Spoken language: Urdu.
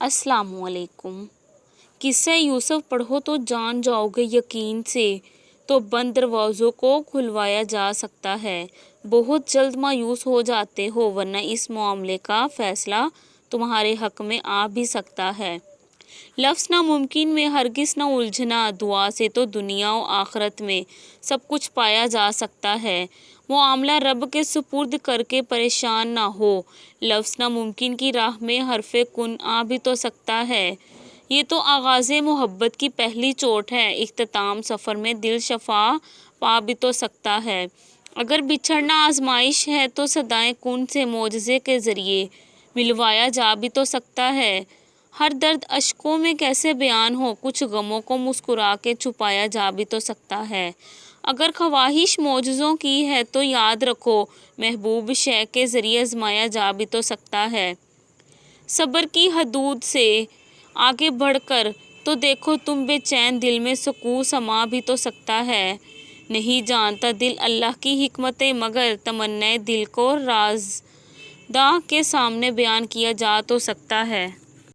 السلام علیکم۔ قصہ یوسف پڑھو تو جان جاؤ گے یقین سے، تو بند دروازوں کو کھلوایا جا سکتا ہے۔ بہت جلد مایوس ہو جاتے ہو ورنہ اس معاملے کا فیصلہ تمہارے حق میں آ بھی سکتا ہے۔ لفظ ناممکن میں ہرگز نہ الجھنا، دعا سے تو دنیا و آخرت میں سب کچھ پایا جا سکتا ہے۔ معاملہ رب کے سپرد کر کے پریشان نہ ہو۔ لفظ ناممکن کی راہ میں حرف کن آ بھی تو سکتا ہے۔ یہ تو آغاز محبت کی پہلی چوٹ ہے، اختتام سفر میں دل شفا پا بھی تو سکتا ہے۔ اگر بچھڑنا آزمائش ہے تو صدائے کن سے معجزے کے ذریعے ملوایا جا بھی تو سکتا ہے۔ ہر درد اشکوں میں کیسے بیان ہو، کچھ غموں کو مسکرا کے چھپایا جا بھی تو سکتا ہے۔ اگر خواہش معجزوں کی ہے تو یاد رکھو محبوب شے کے ذریعے آزمایا جا بھی تو سکتا ہے۔ صبر کی حدود سے آگے بڑھ کر تو دیکھو تم، بے چین دل میں سکون سما بھی تو سکتا ہے۔ نہیں جانتا دل اللہ کی حکمتیں، مگر تمنائے دل کو رازداں کے سامنے بیان کیا جا تو سکتا ہے۔